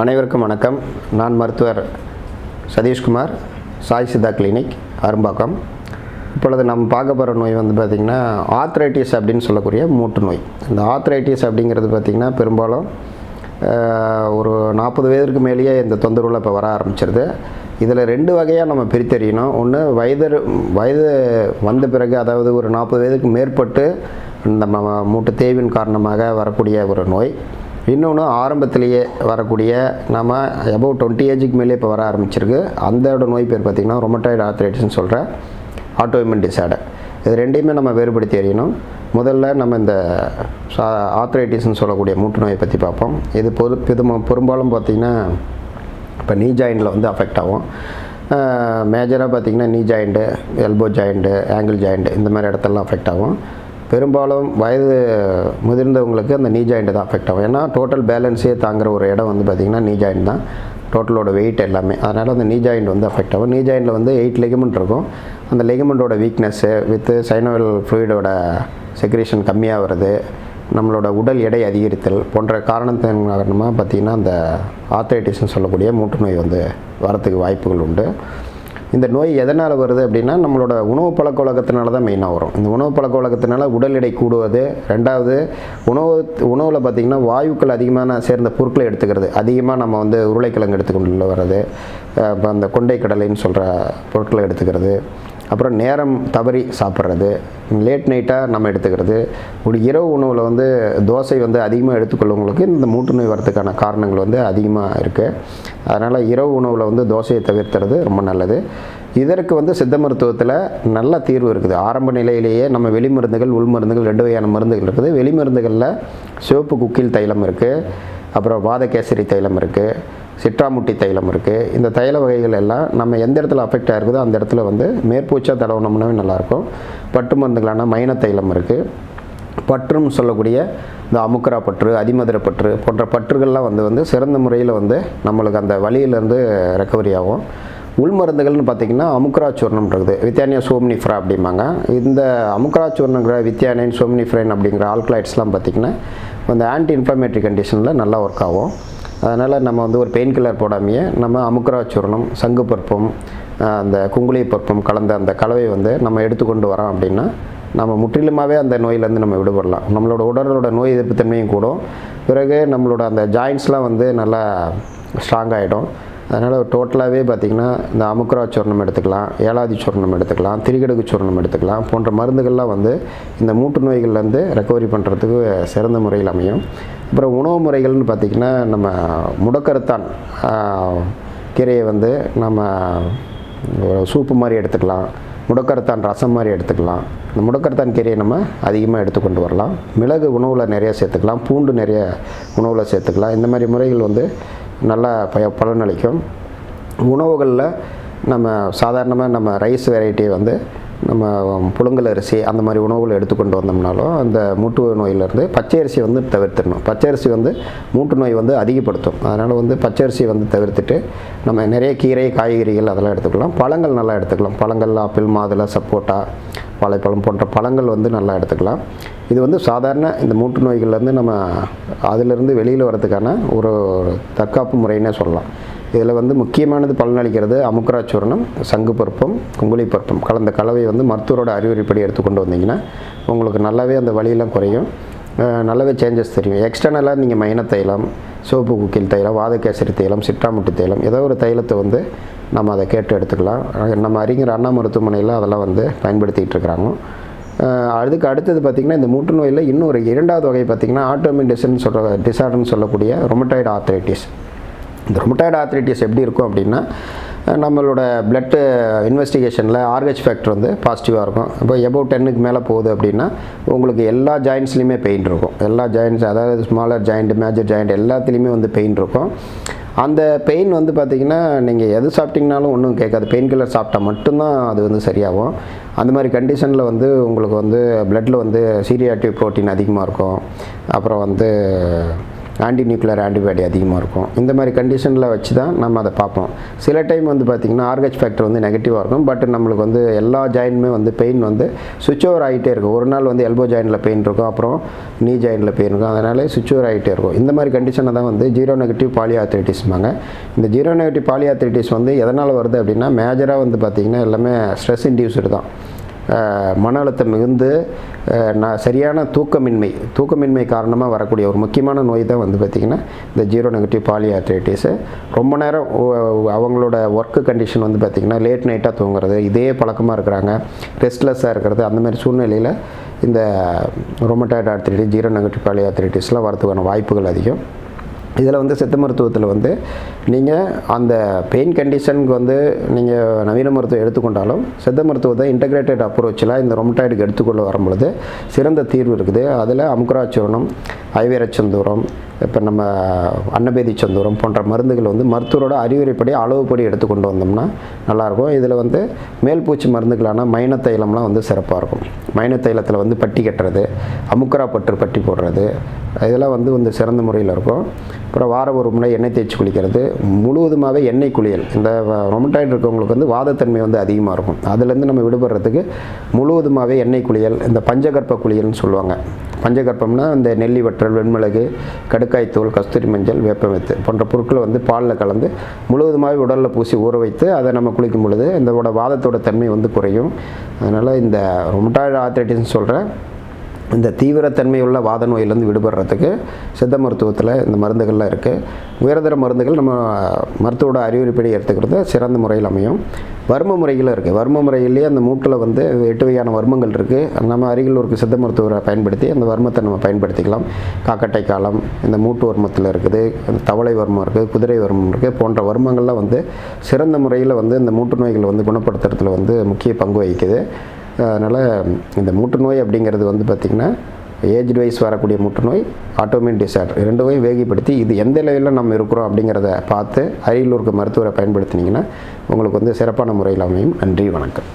அனைவருக்கும் வணக்கம். நான் மருத்துவர் சதீஷ்குமார், சாய் சித்தா கிளினிக், அரும்பாக்கம். இப்பொழுது நம்ம பார்க்க போகிற நோய் வந்து பார்த்திங்கன்னா ஆர்த்ரைட்டிஸ் அப்படின்னு சொல்லக்கூடிய மூட்டு நோய். இந்த ஆர்த்ரைட்டிஸ் அப்படிங்கிறது பார்த்திங்கன்னா பெரும்பாலும் ஒரு 40 வயதிற்கு மேலேயே இந்த தொந்தரவுல இப்போ வர ஆரம்பிச்சிருது. இதில் 2 வகையாக நம்ம பிரித்தறியணும். ஒன்று வயது வந்த பிறகு, அதாவது ஒரு 40 வயதுக்கு மேற்பட்டு இந்த மூட்டு தேய்வின் காரணமாக வரக்கூடிய ஒரு நோய். இன்னொன்று ஆரம்பத்திலேயே வரக்கூடிய, நம்ம அபவ் 20 ஏஜுக்கு மேலே இப்போ வர ஆரம்பிச்சிருக்கு. அந்த நோய் பேர் பார்த்திங்கன்னா ரொமட்டாய்டு ஆர்த்ரைட்டிஸ்னு சொல்கிற ஆட்டோஇம்யூன் டிஸார்டர். இது ரெண்டையுமே நம்ம வேறுபடுத்தி அறியணும். முதல்ல நம்ம இந்த ஆர்த்ரைட்டிஸ்ன்னு சொல்லக்கூடிய மூட்டு நோயை பற்றி பார்ப்போம். இது பெரும்பாலும் பார்த்திங்கன்னா இப்போ நீ ஜாயிண்டில் வந்து அஃபெக்ட் ஆகும். மேஜராக பார்த்திங்கன்னா நீ joint, elbow joint, angle joint, இந்த மாதிரி இடத்துலலாம் அஃபெக்ட் ஆகும். பெரும்பாலும் வயது முதிர்ந்தவங்களுக்கு அந்த நீ ஜாயிண்ட்டு தான் அஃபெக்ட் ஆகும். ஏன்னா டோட்டல் பேலன்ஸே தாங்குகிற ஒரு இடம் வந்து பார்த்திங்கன்னா நீ ஜாயிண்ட் தான், டோட்டலோட வெயிட் எல்லாமே. அதனால் அந்த நீ ஜாயிண்ட் வந்து அஃபெக்ட் ஆகும். நீ ஜாயிண்டில் வந்து 8 லெகமெண்ட் இருக்கும். அந்த லெகமெண்ட்டோட வீக்னஸ்ஸு வித்து சைனோவல் ஃப்ளூயிடோட செக்ரேஷன் கம்மியாக வருது, நம்மளோட உடல் எடை அதிகரித்தல் போன்ற காரணத்தின் காரணமாக பார்த்திங்கன்னா அந்த ஆர்த்ரைட்டிஸ்ன்னு சொல்லக்கூடிய மூட்டு நோய் வந்து வரத்துக்கு வாய்ப்புகள் உண்டு. இந்த நோய் எதனால் வருது அப்படின்னா நம்மளோட உணவு பழக்க வழக்கத்தினால தான் மெயினாக வரும். இந்த உணவு பழக்க வழக்கத்தினால உடல் எடை கூடுவது. ரெண்டாவது, உணவில் பார்த்திங்கன்னா வாயுக்கள் அதிகமான சேர்ந்த பொருட்களை எடுத்துக்கிறது. அதிகமாக நம்ம வந்து உருளைக்கிழங்கு எடுத்துக்கொண்டு வர்றது, இப்போ அந்த கொண்டை கடலைன்னு சொல்கிற பொருட்களை எடுத்துக்கிறது. அப்புறம் நேரம் தவறி சாப்பிட்றது, லேட் நைட்டாக நம்ம எடுத்துக்கிறது. ஒரு இரவு உணவில் வந்து தோசை வந்து அதிகமாக எடுத்துக்கொள்ளவங்களுக்கு இந்த மூட்டு நோய் வரதுக்கான காரணங்கள் வந்து அதிகமாக இருக்குது. அதனால் இரவு உணவில் வந்து தோசையை தவிர்த்துறது ரொம்ப நல்லது. இதற்கு வந்து சித்த மருத்துவத்தில் நல்ல தீர்வு இருக்குது. ஆரம்ப நிலையிலேயே நம்ம வெளிமருந்துகள், உள்மருந்துகள் 2 வகையான மருந்துகள் இருக்குது. வெளிமருந்துகளில் சிவப்பு குக்கில் தைலம் இருக்குது, அப்புறம் வாதகேசரி தைலம் இருக்குது, சிட்ராமுட்டி தைலம் இருக்குது. இந்த தைல வகைகள் எல்லாம் நம்ம எந்த இடத்துல அஃபெக்ட் ஆகிருக்குதோ அந்த இடத்துல வந்து மேற்பூச்சாக தடவினோம்னாவே நல்லாயிருக்கும். பட்டு மருந்துகளான மைன தைலம் இருக்குது. பற்றுன்னு சொல்லக்கூடிய இந்த அமுக்கரா பற்று, அதிமதுர பற்று போன்ற பற்றுகள்லாம் வந்து சிறந்த முறையில் வந்து நம்மளுக்கு அந்த வலியிலேருந்து ரெக்கவரி ஆகும். உள்மருந்துகள்னு பார்த்திங்கன்னா அமுக்கரா சூர்ணம் இருக்குது, வித்தியானியா சோம்னிஃப்ரா அப்படிம்பாங்க. இந்த அமுக்கரா சூர்ணங்கிற வித்தியானின் சோம்னிஃப்ரைன் அப்படிங்கிற ஆல்கலாய்ட்ஸ்லாம் பார்த்திங்கன்னா அந்த ஆன்டி இன்ஃப்ளமேட்டரி கண்டிஷனில் நல்லா ஒர்க் ஆகும். அதனால் நம்ம வந்து ஒரு பெயின் கில்லர் போடாமையே நம்ம அமுக்கரா சூர்ணம், சங்கு பருப்பம், அந்த குங்குளி பருப்பம் கலந்த அந்த கலவை வந்து நம்ம எடுத்துக்கொண்டு வரோம் அப்படின்னா நம்ம முற்றிலுமாகவே அந்த நோயிலேருந்து நம்ம விடுபடலாம். நம்மளோட உடலோட நோய் எதிர்ப்பு தன்மையும் கூடும். பிறகு நம்மளோட அந்த ஜாயின்ட்ஸ்லாம் வந்து நல்லா ஸ்ட்ராங் ஆகிடும். அதனால் டோட்டலாகவே பார்த்திங்கன்னா இந்த அமுக்கரா சூர்ணம் எடுத்துக்கலாம், ஏலாதி சூர்ணம் எடுத்துக்கலாம், திரிகடுகு சூர்ணம் எடுத்துக்கலாம் போன்ற மருந்துகள்லாம் வந்து இந்த மூட்டு நோய்கள்லேருந்து ரெக்கவரி பண்ணுறதுக்கு சிறந்த முறையில் அமையும். அப்புறம் உணவு முறைகள்னு பார்த்திங்கன்னா நம்ம முடக்கருத்தான் கீரையை வந்து நம்ம சூப்பு மாதிரி எடுத்துக்கலாம், முடக்கருத்தான் ரசம் மாதிரி எடுத்துக்கலாம். இந்த முடக்கருத்தான் கீரையை நம்ம அதிகமாக எடுத்துக்கொண்டு வரலாம். மிளகு உணவில் நிறைய சேர்த்துக்கலாம், பூண்டு நிறைய உணவில் சேர்த்துக்கலாம். இந்த மாதிரி முறைகள் வந்து நல்லா பலனளிக்கும். உணவுகளில் நம்ம சாதாரணமாக நம்ம ரைஸ் வெரைட்டியை வந்து நம்ம புழுங்கல் அரிசி அந்த மாதிரி உணவுகளை எடுத்துக்கொண்டு வந்தோம்னாலும் அந்த மூட்டு நோயிலேருந்து பச்சை அரிசி வந்து தவிர்த்துடணும். பச்சை அரிசி வந்து மூட்டு நோய் வந்து அதிகப்படுத்தும். அதனால் வந்து பச்சை அரிசி வந்து தவிர்த்துட்டு நம்ம நிறைய கீரை, காய்கறிகள் அதெல்லாம் எடுத்துக்கலாம். பழங்கள் நல்லா எடுத்துக்கலாம். பழங்கள் ஆப்பிள், மாதுளை, சப்போட்டா, வாழைப்பழம் போன்ற பழங்கள் வந்து நல்லா எடுத்துக்கலாம். இது வந்து சாதாரண இந்த மூட்டு நோய்கள்லேருந்து நம்ம அதிலிருந்து வெளியில் வரதுக்கான ஒரு தற்காப்பு முறைன்னே சொல்லலாம். இதில் வந்து முக்கியமானது பலனளிக்கிறது அமுக்கரா சூர்ணம், சங்கு பருப்பம், குங்குளி பருப்பம் கலந்த கலவை வந்து மருத்துவரோட அறிவுரைப்படி எடுத்துக்கொண்டு வந்தீங்கன்னா உங்களுக்கு நல்லாவே அந்த வலியெல்லாம் குறையும், நல்லாவே சேஞ்சஸ் தெரியும். எக்ஸ்டர்னலாக நீங்கள் மைன தைலம், சிவப்பு குக்கில் தைலம், வாதகேசரி தைலம், சிட்ராமுட்டி தைலம் ஏதோ ஒரு தைலத்தை வந்து நம்ம அதை கேட்டு எடுத்துக்கலாம். நம்ம அறிஞர் அண்ணா மருத்துவமனையில் அதெல்லாம் வந்து பயன்படுத்திகிட்டு இருக்கிறாங்க. அதுக்கு அடுத்தது பார்த்திங்கன்னா இந்த மூட்டு நோயில் இன்னும் ஒரு 2வது வகை பார்த்திங்கன்னா ஆட்டோஇம்யூன் டிஸார்டர்னு சொல்லக்கூடிய ரொமட்டாய்டு ஆர்த்ரைட்டிஸ். இந்த ரொமட்டாய்டு ஆர்த்ரைட்டிஸ் எப்படி இருக்கும் அப்படின்னா நம்மளோட பிளட்டு இன்வெஸ்டிகேஷனில் RH ஃபேக்டர் வந்து பாசிட்டிவாக இருக்கும். இப்போ எபோவ் 10க்கு மேலே போகுது அப்படின்னா உங்களுக்கு எல்லா ஜாயின்ட்ஸ்லையுமே பெயின் இருக்கும். எல்லா ஜாயின்ட்ஸ், அதாவது ஸ்மாலர் ஜாயிண்ட், மேஜர் ஜாயிண்ட் எல்லாத்துலேயுமே வந்து பெயின் இருக்கும். அந்த பெயின் வந்து பார்த்திங்கன்னா நீங்கள் எது சாப்பிட்டிங்கனாலும் ஒன்றும் கேட்காது. பெயின் கில்லர் சாப்பிட்டா மட்டும்தான் அது வந்து சரியாகும். அந்த மாதிரி கண்டிஷனில் வந்து உங்களுக்கு வந்து பிளட்டில் வந்து சீரியாட்டிவ் ப்ரோட்டீன் அதிகமாக இருக்கும். அப்புறம் வந்து ஆன்டி நியூக்ளியர் ஆன்டிபாடி அதிகமாக இருக்கும். இந்த மாதிரி கண்டிஷனில் வச்சு தான் நம்ம அதை பார்ப்போம். சில டைம் வந்து பார்த்திங்கன்னா RH ஃபேக்டர் வந்து நெகட்டிவாக இருக்கும். பட் நம்மளுக்கு வந்து எல்லா ஜாயின்ட்டுமே வந்து பெயின் வந்து சுவிட்ச் ஓவர் ஆகிட்டே இருக்கும். ஒரு நாள் வந்து எல்போ ஜாயிண்டில் பெயின் இருக்கும், அப்புறம் நீ ஜாயிண்டில் பெயின் இருக்கும். அதனால் சுவிட்ச் ஓவர் ஆகிட்டே இருக்கும். இந்த மாதிரி கண்டிஷனை தான் வந்து ஜீரோ நெகட்டிவ் பாலிஆர்த்ரைட்டிஸ்பாங்க. இந்த ஜீரோ நெகட்டிவ் பாலிஆர்த்ரைட்டிஸ் வந்து எதனால் வருது அப்படின்னா மேஜராக வந்து பார்த்திங்கன்னா எல்லாமே ஸ்ட்ரெஸ் இன்டியூஸ்டு தான். மன அழுத்தம் மிகுந்து சரியான தூக்கமின்மை காரணமாக வரக்கூடிய ஒரு முக்கியமான நோய் தான் வந்து பார்த்திங்கன்னா இந்த ஜீரோ நெகட்டிவ் பாலிஆர்த்ரைட்டிஸு. ரொம்ப நேரம் அவங்களோட ஒர்க்கு கண்டிஷன் வந்து பார்த்திங்கன்னா லேட் நைட்டாக தூங்குறது, இதே பழக்கமாக இருக்கிறாங்க, ரெஸ்ட்லெஸ்ஸாக இருக்கிறது, அந்த மாதிரி சூழ்நிலையில் இந்த ரொமட்டாய்டு ஆர்த்ரைட்டிஸ் ஜீரோ நெகட்டிவ் பாலிஆர்த்ரைட்டிஸ்லாம் வரதுக்கான வாய்ப்புகள் அதிகம். இதில் வந்து சித்த மருத்துவத்தில் வந்து நீங்கள் அந்த பெயின் கண்டிஷனுக்கு வந்து நீங்கள் நவீன மருத்துவம் எடுத்துக்கொண்டாலும் சித்த மருத்துவத்தை இன்டகிரேட்டட் அப்ரோச்சில் இந்த ரொமட்டாய்டுக்கு எடுத்துக்கொள்ள வரும்பொழுது சிறந்த தீர்வு இருக்குது. அதில் அமுக்குராச்சூர்ணம், ஐவேரச்சந்தூரம், இப்போ நம்ம அன்னபேதி சந்தூரம் போன்ற மருந்துகள் வந்து மருத்துவரோட அறிவுரைப்படி அளவுப்படி எடுத்துக்கொண்டு வந்தோம்னா நல்லாயிருக்கும். இதில் வந்து மேல்பூச்சி மருந்துகளான மைன தைலம்லாம் வந்து சிறப்பாக இருக்கும். மைன தைலத்தில் வந்து பட்டி கட்டுறது, அமுக்கரா பட்டி போடுறது, இதெல்லாம் வந்து சிறந்த முறையில் இருக்கும். அப்புறம் வாரம் ஒரு முறை எண்ணெய் தேய்ச்சி குளிக்கிறது, முழுவதுமாகவே எண்ணெய் குளியல். இந்த ரொமட்டாய்டு இருக்கவங்களுக்கு வந்து வாதத்தன்மை வந்து அதிகமாக இருக்கும். அதுலேருந்து நம்ம விடுபடுறதுக்கு முழுவதுமாகவே எண்ணெய் குளியல், இந்த பஞ்சகற்ப குளியல்னு சொல்லுவாங்க. பஞ்சகற்பம்னா இந்த நெல்லி வற்றல், வெண்மிளகு, கடுக்காய்த்தூள், கஸ்தூரி மஞ்சள், வேப்பமெத்து போன்ற பொருட்களை வந்து பாலில் கலந்து முழுவதுமாகவே உடலில் பூசி ஊற வைத்து அதை நம்ம குளிக்கும் பொழுது இந்த வாதத்தோட தன்மை வந்து குறையும். அதனால் இந்த ரொமட்டாய்டு ஆர்த்ரைட்டிஸ்னு சொல்கிற இந்த தீவிரத்தன்மையுள்ள வாத நோயிலேருந்து விடுபடுறதுக்கு சித்த மருத்துவத்தில் இந்த மருந்துகள்லாம் இருக்குது. உயர்தர மருந்துகள் நம்ம மருத்துவோட அறிவுரைப்படி எடுத்துக்கிறது சிறந்த முறையில் அமையும். வர்ம முறைகளும் இருக்குது. வர்ம முறையிலேயே அந்த மூட்டில் வந்து 8 வகையான வர்மங்கள் இருக்குது. நம்ம அருகில் ஒரு சித்த மருத்துவரை பயன்படுத்தி அந்த வர்மத்தை நம்ம பயன்படுத்திக்கலாம். காக்கட்டை காலம் இந்த மூட்டு வர்மத்தில் இருக்குது, தவளை வர்மம் இருக்குது, குதிரை வர்மம் இருக்குது போன்ற வர்மங்கள்லாம் வந்து சிறந்த முறையில் வந்து இந்த மூட்டு நோய்களை வந்து குணப்படுத்துறதுல வந்து முக்கிய பங்கு வகிக்குது. அதனால் இந்த மூட்டு நோய் அப்படிங்கிறது வந்து பார்த்திங்கன்னா ஏஜ் வைஸ் வரக்கூடிய மூட்டு நோய், ஆட்டோமின் டிசார்டர், ரெண்டுமே வேகிப்படுத்தி இது எந்த லெவலில் நம்ம இருக்கிறோம் அப்படிங்கிறத பார்த்து அருகில் இருக்க மருத்துவரை பயன்படுத்தினீங்கன்னா உங்களுக்கு வந்து சிறப்பான முறையில் அமையும். நன்றி, வணக்கம்.